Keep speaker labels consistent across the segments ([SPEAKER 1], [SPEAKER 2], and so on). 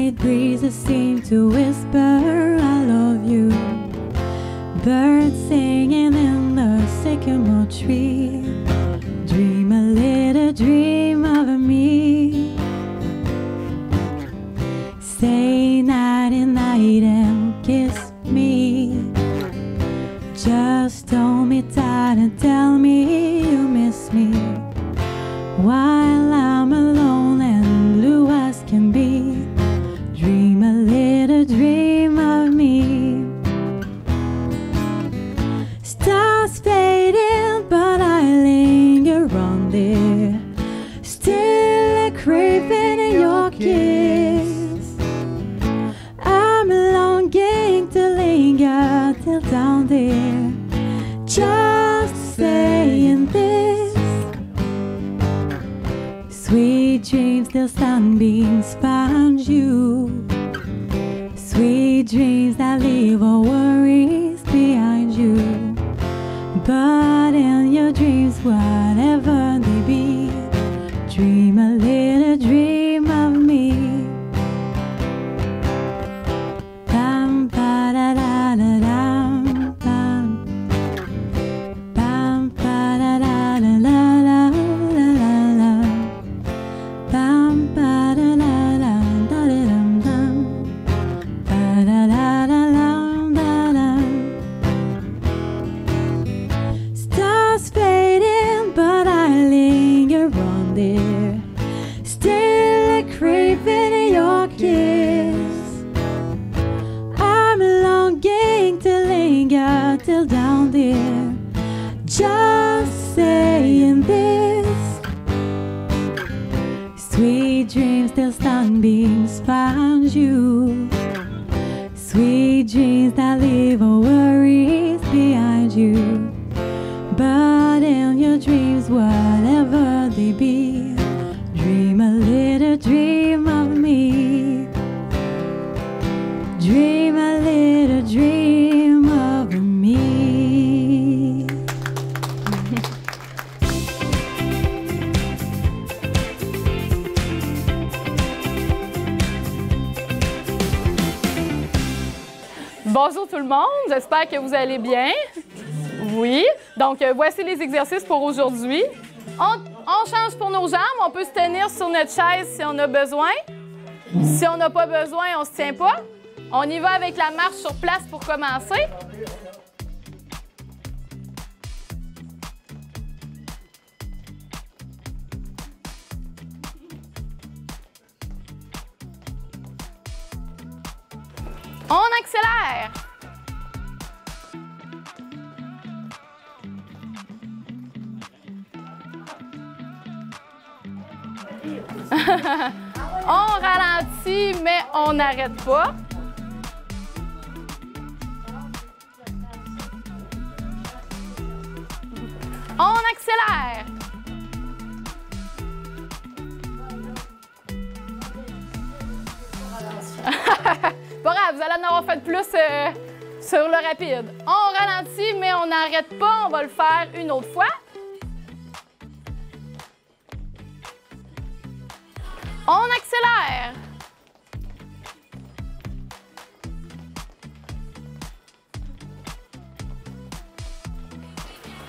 [SPEAKER 1] Sweet breezes seem to whisper, I love you. Birds singing in the sycamore tree. Dream a little dream of me. Say nighty night and kiss me. Just hold me tight and tell me you miss me. While I'm alone and blue as can be, dream a little dream of me. Stars fading, but I linger on there, still a craving in your kiss. I'm longing to linger till down there, just saying this. Sweet dreams till sunbeams find you. Sweet dreams that leave all worries behind you. But in your dreams, whatever they be, dream a little dream of me. Bam ba da da da dam bam. Bam ba da da da la la la la la. Bam ba da da da da da dam dam. Ba da da da dam da dam. Stars fading, but I linger on there, still a craving in your kiss. I'm longing to linger till down there, just saying this. Sweet dreams till sunbeams find you. Sweet dreams that leave all worries behind you. But in your dreams, whatever they be, dream a little dream of me. Dream a little dream of me.
[SPEAKER 2] Bonjour tout le monde, j'espère que vous allez bien. Oui, donc voici les exercices pour aujourd'hui. On change pour nos jambes, on peut se tenir sur notre chaise si on a besoin. Si on n'a pas besoin, on ne se tient pas. On y va avec la marche sur place pour commencer. On accélère. On ralentit, mais on n'arrête pas. On accélère. Pas grave, vous allez en avoir fait plus sur le rapide. On ralentit, mais on n'arrête pas. On va le faire une autre fois. On accélère.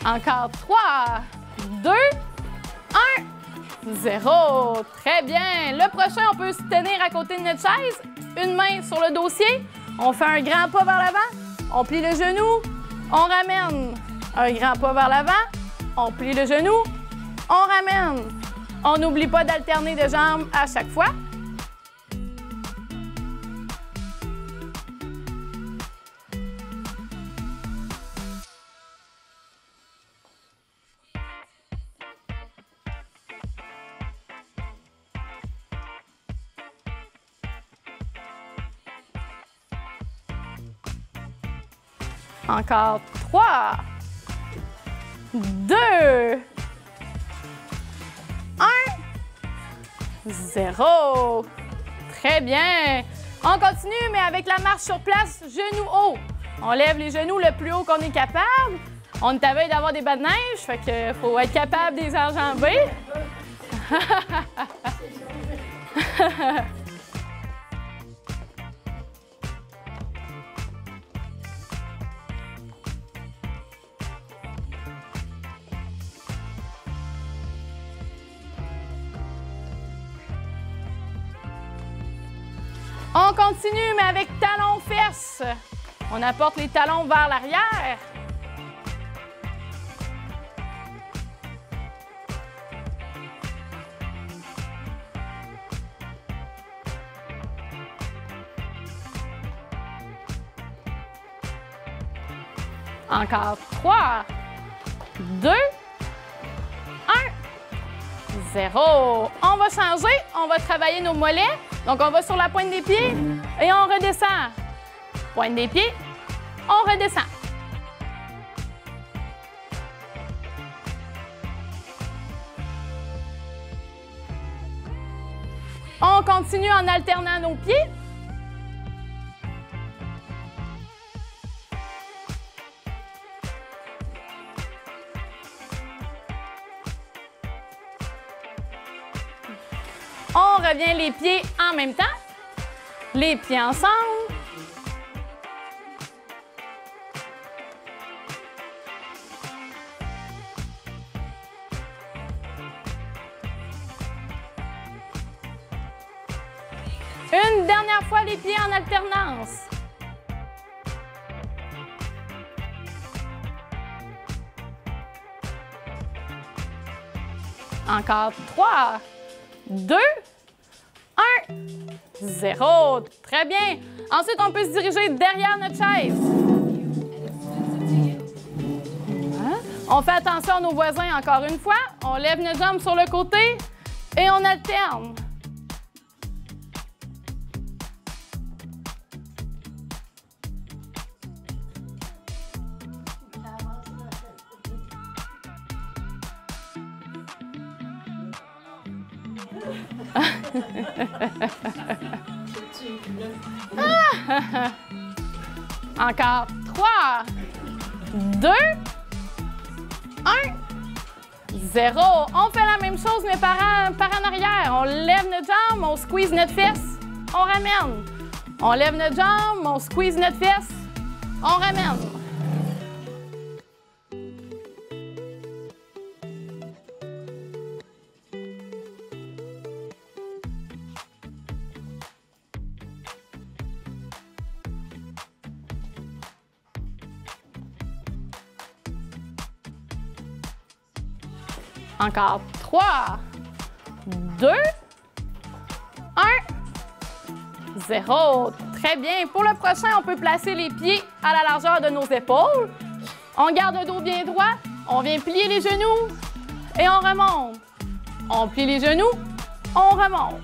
[SPEAKER 2] Encore 3, 2, 1, 0. Très bien. Le prochain, on peut se tenir à côté de notre chaise. Une main sur le dossier. On fait un grand pas vers l'avant. On plie le genou. On ramène. Un grand pas vers l'avant. On plie le genou. On ramène. On n'oublie pas d'alterner de jambes à chaque fois. Encore 3, 2, 1, 0. Très bien. On continue, mais avec la marche sur place, genoux hauts. On lève les genoux le plus haut qu'on est capable. On est à veille d'avoir des bas de neige, fait qu'il faut être capable de les enjamber. On continue, mais avec talons-fesses. On apporte les talons vers l'arrière. Encore 3, 2, 1, 0. On va changer, on va travailler nos mollets. Donc, on va sur la pointe des pieds et on redescend. Pointe des pieds, on redescend. On continue en alternant nos pieds. On revient les pieds en même temps. Les pieds ensemble. Une dernière fois, les pieds en alternance. Encore 3, 2, 1, 0. Très bien. Ensuite, on peut se diriger derrière notre chaise. On fait attention à nos voisins encore une fois. On lève nos jambes sur le côté et on alterne. Encore 3, 2, 1, 0. On fait la même chose, mais par en arrière. On lève notre jambe, on squeeze notre fesse, on ramène. On lève notre jambe, on squeeze notre fesse, on ramène. Encore 3, 2, 1, 0. Très bien. Pour le prochain, on peut placer les pieds à la largeur de nos épaules. On garde le dos bien droit. On vient plier les genoux et on remonte. On plie les genoux, on remonte.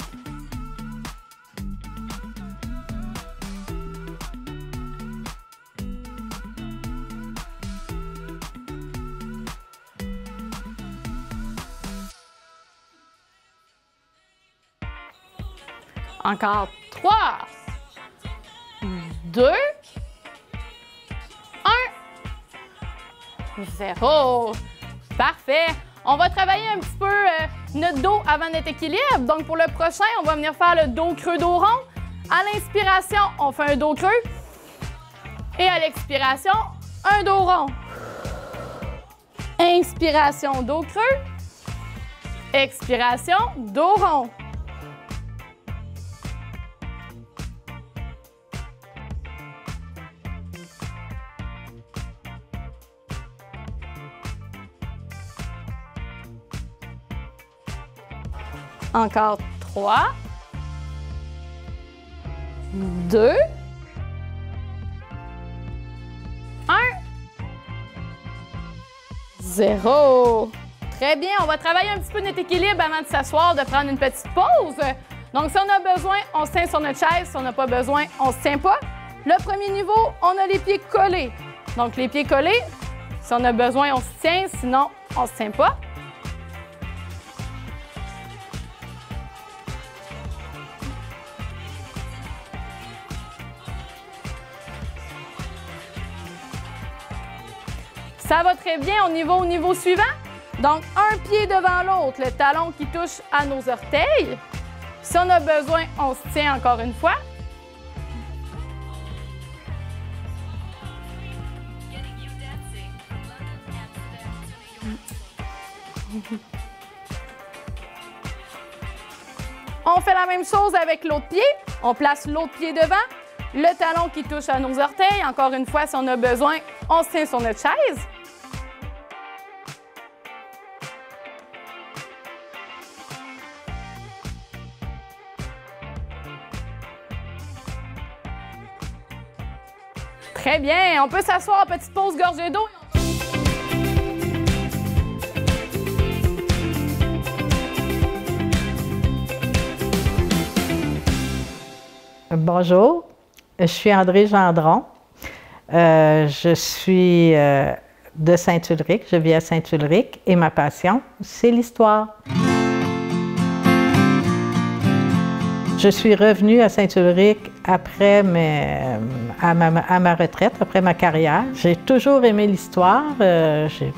[SPEAKER 2] Encore 3, 2, 1, 0. Parfait. On va travailler un petit peu notre dos avant notre équilibre. Donc, pour le prochain, on va venir faire le dos creux, dos rond. À l'inspiration, on fait un dos creux. Et à l'expiration, un dos rond. Inspiration, dos creux. Expiration, dos rond. Encore 3, 2, 1, 0. Très bien, on va travailler un petit peu notre équilibre avant de s'asseoir, de prendre une petite pause. Donc, si on a besoin, on se tient sur notre chaise. Si on n'a pas besoin, on ne se tient pas. Le premier niveau, on a les pieds collés. Donc, les pieds collés, si on a besoin, on se tient. Sinon, on ne se tient pas. Ça va très bien, on y va au niveau suivant. Donc, un pied devant l'autre, le talon qui touche à nos orteils. Si on a besoin, on se tient encore une fois. On fait la même chose avec l'autre pied. On place l'autre pied devant, le talon qui touche à nos orteils. Encore une fois, si on a besoin, on se tient sur notre chaise. Très bien. On peut s'asseoir, petite pause gorgée d'eau.
[SPEAKER 3] Bonjour, je suis André Gendron. Je suis de Saint-Ulric, je vis à Saint-Ulric et ma passion, c'est l'histoire. Je suis revenue à Saint-Ulric après à ma retraite, après ma carrière. J'ai toujours aimé l'histoire.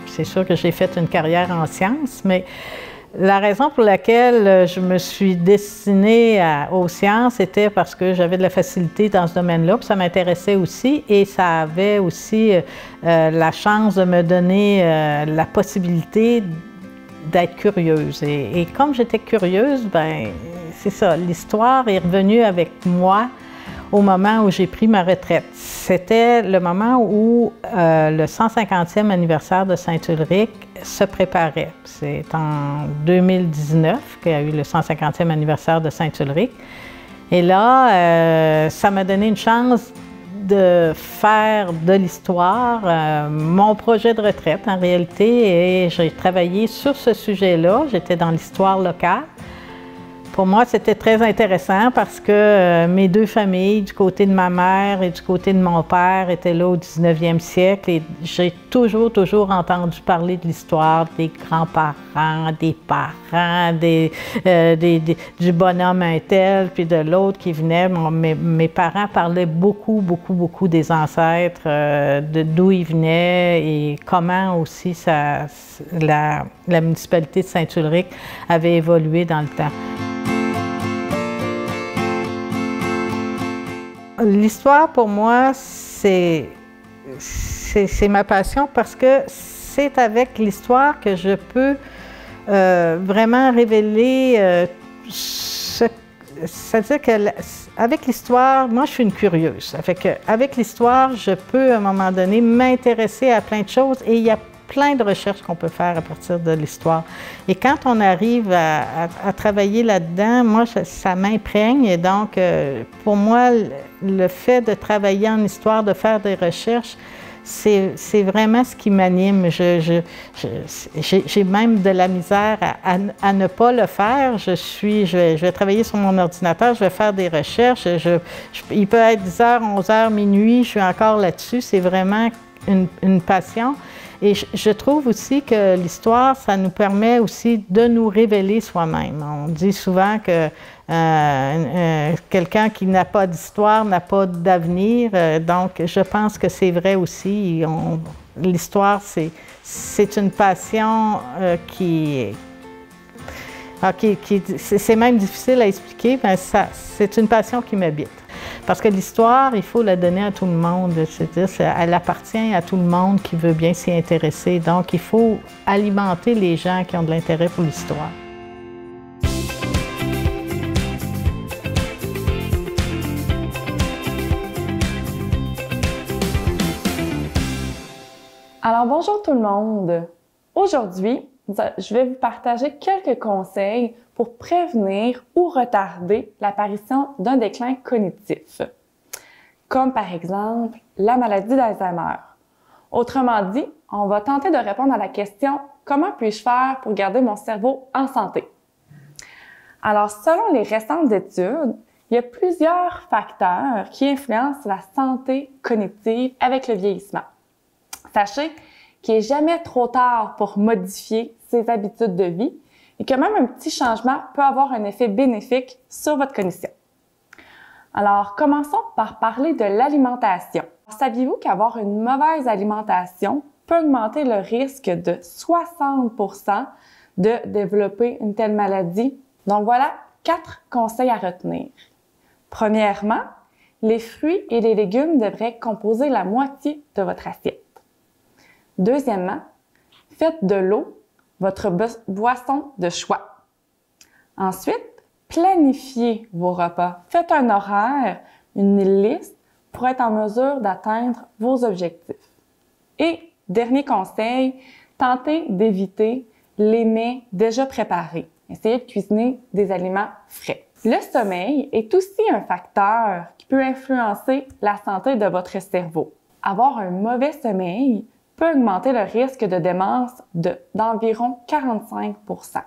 [SPEAKER 3] C'est sûr que j'ai fait une carrière en sciences, mais la raison pour laquelle je me suis destinée aux sciences était parce que j'avais de la facilité dans ce domaine-là, puis ça m'intéressait aussi, et ça avait aussi la chance de me donner la possibilité d'être curieuse. Et comme j'étais curieuse, ben c'est ça, l'histoire est revenue avec moi au moment où j'ai pris ma retraite. C'était le moment où le 150e anniversaire de Saint-Ulric se préparait. C'est en 2019 qu'il y a eu le 150e anniversaire de Saint-Ulric. Et là, ça m'a donné une chance de faire de l'histoire mon projet de retraite en réalité, et j'ai travaillé sur ce sujet-là. J'étais dans l'histoire locale. Pour moi, c'était très intéressant parce que mes deux familles, du côté de ma mère et du côté de mon père, étaient là au 19e siècle, et j'ai toujours entendu parler de l'histoire des grands-parents, des parents, du bonhomme un tel, puis de l'autre qui venait. Mes parents parlaient beaucoup des ancêtres, d'où ils venaient et comment aussi la municipalité de Saint-Ulric avait évolué dans le temps. L'histoire, pour moi, c'est ma passion parce que c'est avec l'histoire que je peux vraiment révéler c'est-à-dire qu'avec l'histoire, moi, je suis une curieuse. Ça fait qu'avec l'histoire, je peux, à un moment donné, m'intéresser à plein de choses, et il y a plein de recherches qu'on peut faire à partir de l'histoire. Et quand on arrive à travailler là-dedans, moi, ça m'imprègne. Et donc, pour moi, le fait de travailler en histoire, de faire des recherches, c'est vraiment ce qui m'anime. J'ai même de la misère à ne pas le faire. Je vais travailler sur mon ordinateur, je vais faire des recherches. Il peut être 10h, 11h, minuit, je suis encore là-dessus. C'est vraiment une passion. Et je trouve aussi que l'histoire, ça nous permet aussi de nous révéler soi-même. On dit souvent que quelqu'un qui n'a pas d'histoire n'a pas d'avenir. Donc, je pense que c'est vrai aussi. L'histoire, c'est une passion c'est même difficile à expliquer, mais c'est une passion qui m'habite. Parce que l'histoire, il faut la donner à tout le monde. C'est-à-dire, elle appartient à tout le monde qui veut bien s'y intéresser. Donc, il faut alimenter les gens qui ont de l'intérêt pour l'histoire.
[SPEAKER 4] Alors, bonjour tout le monde! Aujourd'hui, je vais vous partager quelques conseils pour prévenir ou retarder l'apparition d'un déclin cognitif, comme par exemple la maladie d'Alzheimer. Autrement dit, on va tenter de répondre à la question « Comment puis-je faire pour garder mon cerveau en santé? » Alors, selon les récentes études, il y a plusieurs facteurs qui influencent la santé cognitive avec le vieillissement. Sachez qu'il n'est jamais trop tard pour modifier ses habitudes de vie et que même un petit changement peut avoir un effet bénéfique sur votre cognition. Alors, commençons par parler de l'alimentation. Saviez-vous qu'avoir une mauvaise alimentation peut augmenter le risque de 60% de développer une telle maladie? Donc voilà 4 conseils à retenir. Premièrement, les fruits et les légumes devraient composer la moitié de votre assiette. Deuxièmement, faites de l'eau votre boisson de choix. Ensuite, planifiez vos repas. Faites un horaire, une liste pour être en mesure d'atteindre vos objectifs. Et dernier conseil, tentez d'éviter les mets déjà préparés. Essayez de cuisiner des aliments frais. Le sommeil est aussi un facteur qui peut influencer la santé de votre cerveau. Avoir un mauvais sommeil peut augmenter le risque de démence d'environ 45%.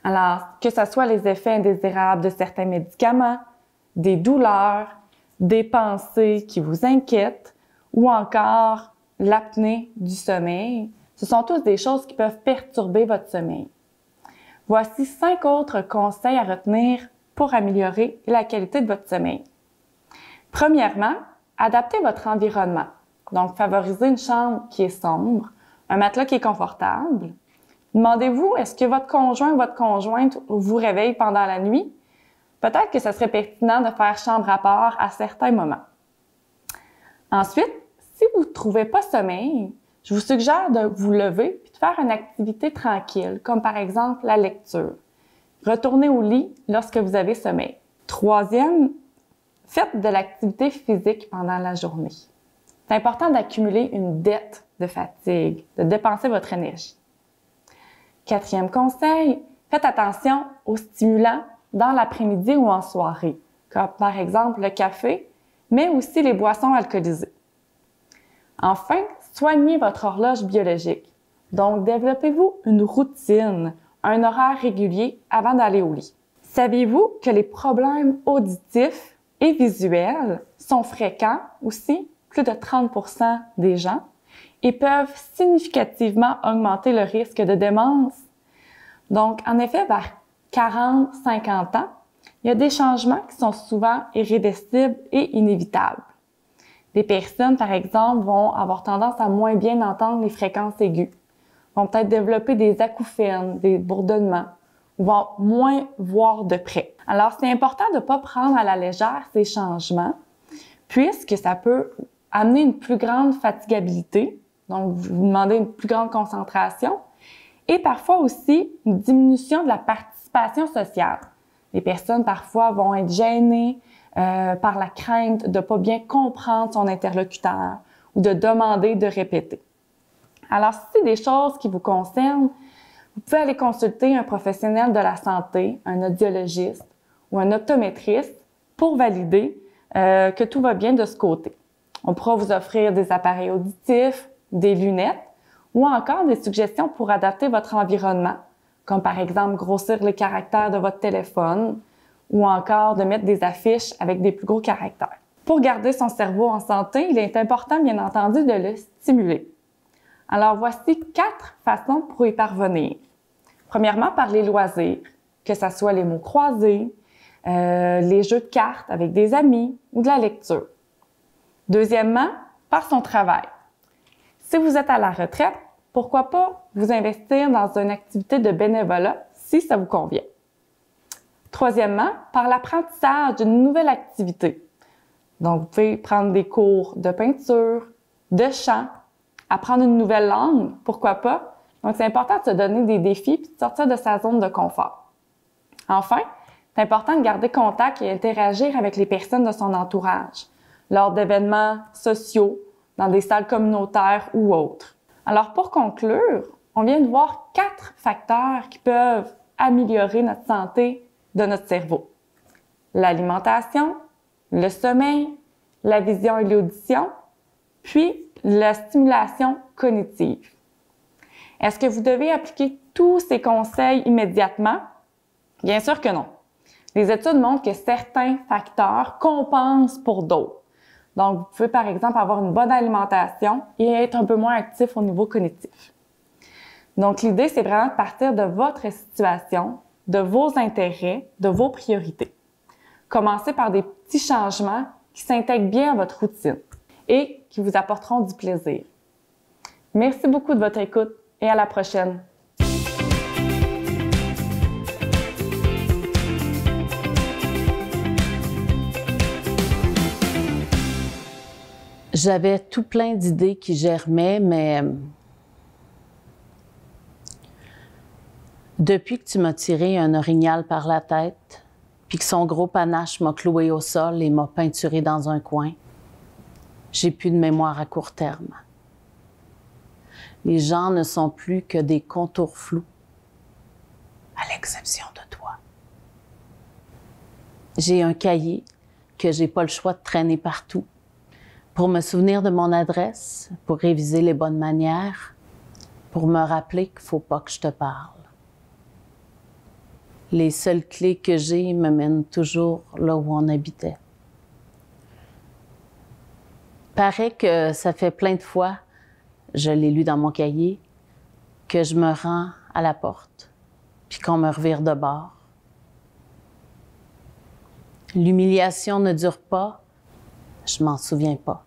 [SPEAKER 4] Alors, que ce soit les effets indésirables de certains médicaments, des douleurs, des pensées qui vous inquiètent ou encore l'apnée du sommeil, ce sont tous des choses qui peuvent perturber votre sommeil. Voici 5 autres conseils à retenir pour améliorer la qualité de votre sommeil. Premièrement, adaptez votre environnement. Donc, favorisez une chambre qui est sombre, un matelas qui est confortable. Demandez-vous, est-ce que votre conjoint ou votre conjointe vous réveille pendant la nuit? Peut-être que ce serait pertinent de faire chambre à part à certains moments. Ensuite, si vous ne trouvez pas sommeil, je vous suggère de vous lever et de faire une activité tranquille, comme par exemple la lecture. Retournez au lit lorsque vous avez sommeil. Troisième, faites de l'activité physique pendant la journée. C'est important d'accumuler une dette de fatigue, de dépenser votre énergie. Quatrième conseil, faites attention aux stimulants dans l'après-midi ou en soirée, comme par exemple le café, mais aussi les boissons alcoolisées. Enfin, soignez votre horloge biologique. Donc, développez-vous une routine, un horaire régulier avant d'aller au lit. Saviez-vous que les problèmes auditifs et visuels sont fréquents aussi, plus de 30% des gens, et peuvent significativement augmenter le risque de démence? Donc, en effet, vers 40-50 ans, il y a des changements qui sont souvent irréversibles et inévitables. Des personnes, par exemple, vont avoir tendance à moins bien entendre les fréquences aiguës, vont peut-être développer des acouphènes, des bourdonnements, ou vont moins voir de près. Alors, c'est important de ne pas prendre à la légère ces changements, puisque ça peut amener une plus grande fatigabilité, donc vous demandez une plus grande concentration, et parfois aussi une diminution de la participation sociale. Les personnes, parfois, vont être gênées par la crainte de ne pas bien comprendre son interlocuteur ou de demander de répéter. Alors, si c'est des choses qui vous concernent, vous pouvez aller consulter un professionnel de la santé, un audiologiste ou un optométriste pour valider que tout va bien de ce côté. On pourra vous offrir des appareils auditifs, des lunettes ou encore des suggestions pour adapter votre environnement, comme par exemple grossir les caractères de votre téléphone ou encore de mettre des affiches avec des plus gros caractères. Pour garder son cerveau en santé, il est important, bien entendu, de le stimuler. Alors, voici 4 façons pour y parvenir. Premièrement, par les loisirs, que ce soit les mots croisés, les jeux de cartes avec des amis ou de la lecture. Deuxièmement, par son travail. Si vous êtes à la retraite, pourquoi pas vous investir dans une activité de bénévolat si ça vous convient. Troisièmement, par l'apprentissage d'une nouvelle activité. Donc, vous pouvez prendre des cours de peinture, de chant, apprendre une nouvelle langue, pourquoi pas. Donc, c'est important de se donner des défis et de sortir de sa zone de confort. Enfin, c'est important de garder contact et interagir avec les personnes de son entourage, lors d'événements sociaux, dans des salles communautaires ou autres. Alors, pour conclure, on vient de voir 4 facteurs qui peuvent améliorer notre santé de notre cerveau. L'alimentation, le sommeil, la vision et l'audition, puis la stimulation cognitive. Est-ce que vous devez appliquer tous ces conseils immédiatement? Bien sûr que non. Les études montrent que certains facteurs compensent pour d'autres. Donc, vous pouvez par exemple avoir une bonne alimentation et être un peu moins actif au niveau cognitif. Donc, l'idée, c'est vraiment de partir de votre situation, de vos intérêts, de vos priorités. Commencez par des petits changements qui s'intègrent bien à votre routine et qui vous apporteront du plaisir. Merci beaucoup de votre écoute et à la prochaine.
[SPEAKER 5] J'avais tout plein d'idées qui germaient, mais Depuis que tu m'as tiré un orignal par la tête, puis que son gros panache m'a cloué au sol et m'a peinturé dans un coin, j'ai plus de mémoire à court terme. Les gens ne sont plus que des contours flous, à l'exception de toi. J'ai un cahier que j'ai pas le choix de traîner partout pour me souvenir de mon adresse, pour réviser les bonnes manières, pour me rappeler qu'il faut pas que je te parle. Les seules clés que j'ai me mènent toujours là où on habitait. Paraît que ça fait plein de fois, je l'ai lu dans mon cahier, que je me rends à la porte, puis qu'on me revire de bord. L'humiliation ne dure pas, je m'en souviens pas.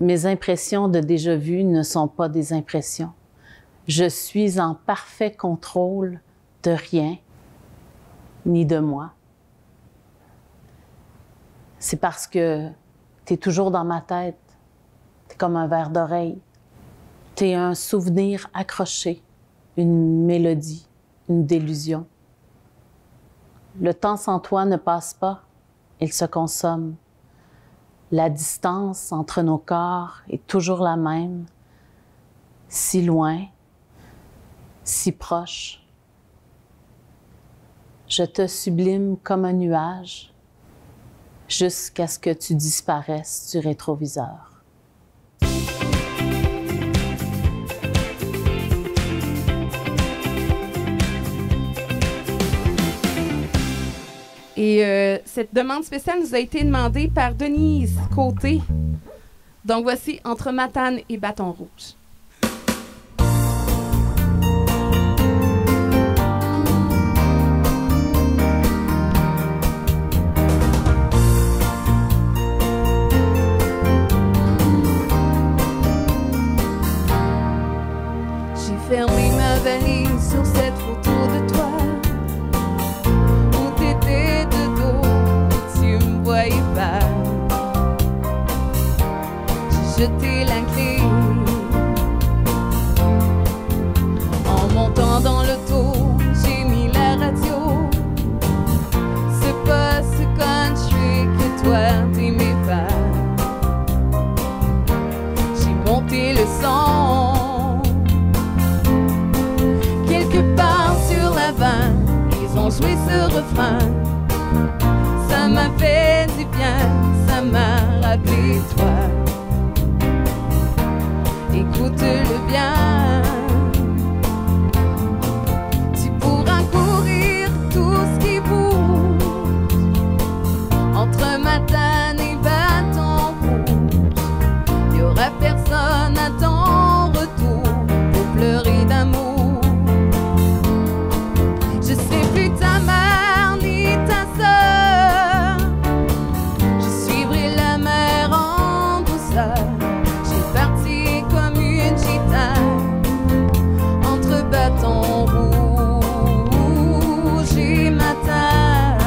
[SPEAKER 5] Mes impressions de déjà-vu ne sont pas des impressions. Je suis en parfait contrôle de rien, ni de moi. C'est parce que t'es toujours dans ma tête. T'es comme un verre d'oreille. T'es un souvenir accroché, une mélodie, une délusion. Le temps sans toi ne passe pas, il se consomme. La distance entre nos corps est toujours la même, si loin, si proche. Je te sublime comme un nuage, jusqu'à ce que tu disparaisses du rétroviseur.
[SPEAKER 6] Et cette demande spéciale nous a été demandée par Denise Côté. Donc voici Entre Matane et Bâton Rouge.
[SPEAKER 7] J'ai fermé ma valise sur cette photo de toi. J'ai jeté la clé en montant dans l'auto, j'ai mis la radio. C'est pas ce country que toi t'aimais pas. J'ai monté le son quelque part sur la vanne. Ils ont joué ce refrain. Ça m'a fait du bien, ça m'a rappelé toi. Écoute-le bien, tu pourras courir tout ce qui bouge entre Matane et Bâton Rouge. Il y aura personne à ton retour pour pleurer d'amour. Je serai plus ta mère ni ta sœur. Je suivrai la mer en douceur. J'ai parti comme une gitane entre Bâton Rouge et Matane.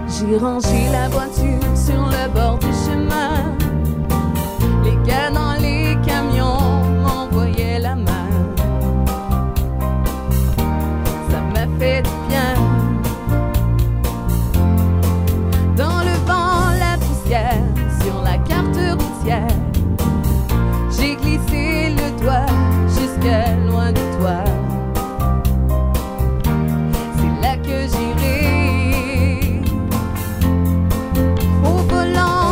[SPEAKER 7] J'ai rangé la voiture sur le bord du chemin. Les gars dans les camions m'envoyaient la main. Ça m'a fait du bien. Dans le vent, la poussière, sur la carte routière, j'ai glissé le doigt jusqu'à loin de toi. C'est là que j'irai. Au volant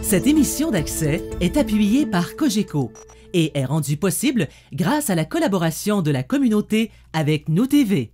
[SPEAKER 8] Cette émission d'Accès est appuyée par Cogeco et est rendue possible grâce à la collaboration de la communauté avec Nous TV.